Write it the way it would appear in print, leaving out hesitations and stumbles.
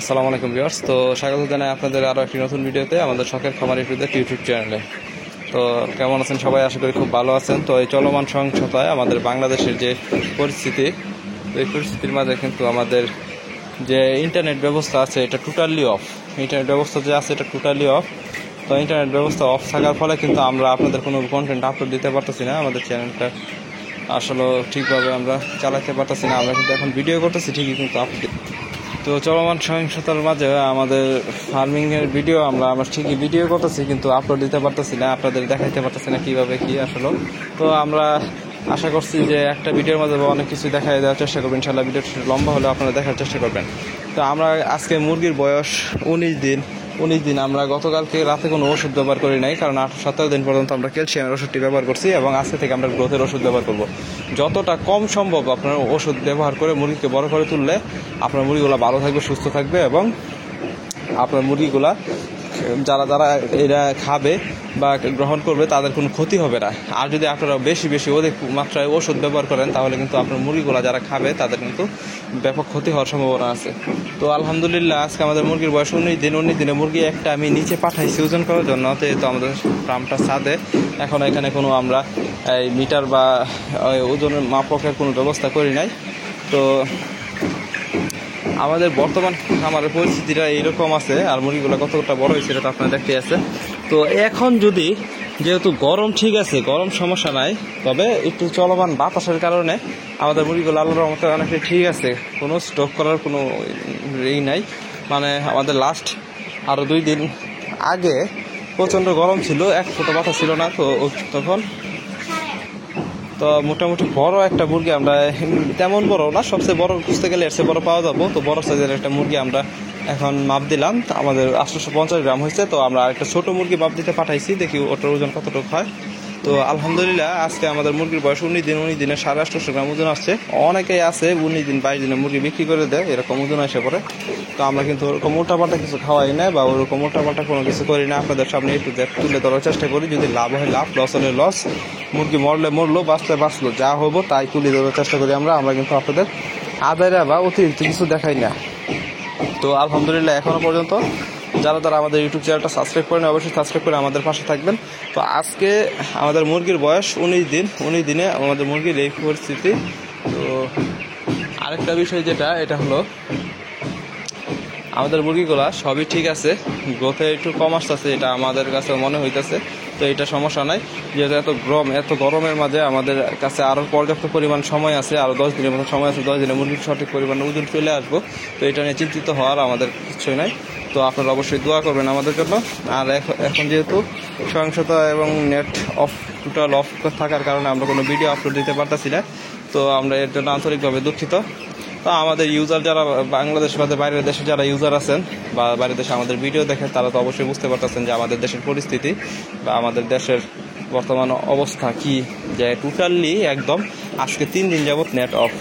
আসসালামু আলাইকুম ভিউয়ার্স। তো স্বাগত জানাই আপনাদের আরও একটি নতুন ভিডিওতে আমাদের শখের খামারি টুদের ইউটিউব চ্যানেলে। তো কেমন আছেন সবাই? আশা করি খুব ভালো আছেন। তো এই চলমান সহিংসতায় আমাদের বাংলাদেশের যে পরিস্থিতি, এই পরিস্থিতির মাঝে কিন্তু আমাদের যে ইন্টারনেট ব্যবস্থা আছে এটা টোটালি অফ। ইন্টারনেট ব্যবস্থা যে আছে এটা টোটালি অফ। তো ইন্টারনেট ব্যবস্থা অফ থাকার ফলে কিন্তু আমরা আপনাদের কোনো কন্টেন্ট আপলোড দিতে পারতেছি না। আমাদের চ্যানেলটা আসলে ঠিকভাবে আমরা চালাতে পারতেছি না। আমরা কিন্তু এখন ভিডিও করতেছি ঠিকই, কিন্তু তো চলমান সহিংসতার মাঝে আমাদের ফার্মিংয়ের ভিডিও আমরা ঠিকই ভিডিও করতেছি, কিন্তু আপলোড দিতে পারতেছি না, আপনাদের দেখাইতে পারতেছি না কীভাবে কী আসলে। তো আমরা আশা করছি যে একটা ভিডিওর মাঝে অনেক কিছু দেখাই দেওয়ার চেষ্টা করবেন। ইনশাআল্লাহ ভিডিওটা লম্বা হলেও আপনারা দেখার চেষ্টা করবেন। তো আমরা আজকে মুরগির বয়স 19 দিন। আমরা গতকালকে রাতে কোনো ওষুধ ব্যবহার করি নাই, কারণ 17 দিন পর্যন্ত আমরা ক্যালসিয়ামের ওষুধটি ব্যবহার করছি, এবং আজকে থেকে আমরা গ্রোথের ওষুধ ব্যবহার করব। যতটা কম সম্ভব আপনার ওষুধ ব্যবহার করে মুরগিকে বড় করে তুললে আপনার মুরগিগুলো ভালো থাকবে, সুস্থ থাকবে, এবং আপনার মুরগিগুলা যারা এরা খাবে বা গ্রহণ করবে তাদের কোনো ক্ষতি হবে না। আর যদি আপনারা বেশি অধিক মাত্রায় ওষুধ ব্যবহার করেন তাহলে কিন্তু আপনার মুরগিগুলো যারা খাবে তাদের কিন্তু ব্যাপক ক্ষতি হওয়ার সম্ভাবনা আছে। তো আলহামদুলিল্লাহ আজকে আমাদের মুরগির বয়স 19 দিনে মুরগি একটা আমি নিচে পাঠাইছি ওজন করার জন্য। তো আমাদের ফার্মটা ছাদে, এখন এখানে কোনো আমরা এই মিটার বা ওজনের মাপকের কোনো ব্যবস্থা করি নাই। তো আমাদের বর্তমান খামারের পরিস্থিতিটা এইরকম আছে, আর মুরগিগুলো কতটা বড় হয়েছে এটা তো আপনারা দেখতে আছে। তো এখন যদি যেহেতু গরম ঠিক আছে, গরম সমস্যা নাই, তবে একটু চলমান বাতাসের কারণে আমাদের মুরগিগুলো আল্লাহর রহমতে অনেকটাই ঠিক আছে, কোনো স্টক করার কোনো নাই। মানে আমাদের লাস্ট আরও 2 দিন আগে প্রচণ্ড গরম ছিল, এক ফোঁটা বাতাস ছিল না। তো তখন তো মোটামুটি বড় একটা মুরগি আমরা, তেমন বড় না, সবচেয়ে বড় খুঁজতে গেলে এর চেয়ে বড় পাওয়া যাবো। তো বড় সাইজের একটা মুরগি আমরা এখন মাপ দিলাম, আমাদের 850 গ্রাম হয়েছে। তো আমরা একটা ছোট মুরগি মাপ দিতে পাঠাইছি, দেখি ওটার ওজন কতটুকু হয়। তো আলহামদুলিল্লাহ আজকে আমাদের মুরগির বয়স 19 দিনে 850 গ্রাম ওজন আসছে। অনেকেই আছে 19 দিন 22 দিনে মুরগি বিক্রি করে দেয়, এরকম ওজন আসে পরে। তো আমরা কিন্তু ওরকম উল্টাপাল্টা কিছু খাওয়াই না, বা ওরকম উল্টাপাল্টা কোনো কিছু করি না। আপনাদের সামনে একটু তুলে ধরার চেষ্টা করি, যদি লাভ হয় লাভ, লস হলে লস, মুরগি মরলে মরলো, বাঁচলো, যা হবো তাই তুলে ধরার চেষ্টা করি আমরা কিন্তু আপনাদের আদায়রা বা অতিরিক্ত কিছু দেখাই না। তো আলহামদুলিল্লাহ এখনো পর্যন্ত যারা আমাদের ইউটিউব চ্যানেলটা সাবস্ক্রাইব করেন অবশ্যই সাবস্ক্রাইব করে আমাদের পাশে থাকবেন। তো আজকে আমাদের মুরগির বয়স 19 দিনে আমাদের মুরগির এই পরিস্থিতি। তো আরেকটা বিষয় এটা হলো আমাদের মুরগিগুলা সবই ঠিক আছে, গ্রোথে একটু কম আসতেছে, এটা আমাদের কাছে মনে হইতেছে। তো এটা সমস্যা নাই, যেহেতু এত গরমের মাঝে আমাদের কাছে আরও পর্যাপ্ত পরিমাণ সময় আছে, আরও 10 দিনের মতো সময় আছে। 10 দিনে মুরগির সঠিক পরিমাণে ওজন চলে আসবো। তো এটা নিয়ে চিন্তিত হওয়ার আমাদের কিছুই নাই। তো আপনারা অবশ্যই দোয়া করবেন আমাদের জন্য। আর এখন যেহেতু সহিংসতা এবং নেট টোটাল অফ থাকার কারণে আমরা কোনো ভিডিও আপলোড দিতে পারতেছি না। তো আমরা এর জন্য আন্তরিকভাবে দুঃখিত। তো আমাদের ইউজার যারা বাংলাদেশ বাদে বাইরের দেশে যারা ইউজার আছেন বা বাইরের দেশে আমাদের ভিডিও দেখেন, তারা তো অবশ্যই বুঝতে পারতেছেন যে আমাদের দেশের পরিস্থিতি বা আমাদের দেশের বর্তমান অবস্থা কি, যে টোটালি একদম আজকে 3 দিন যাবত নেট অফ।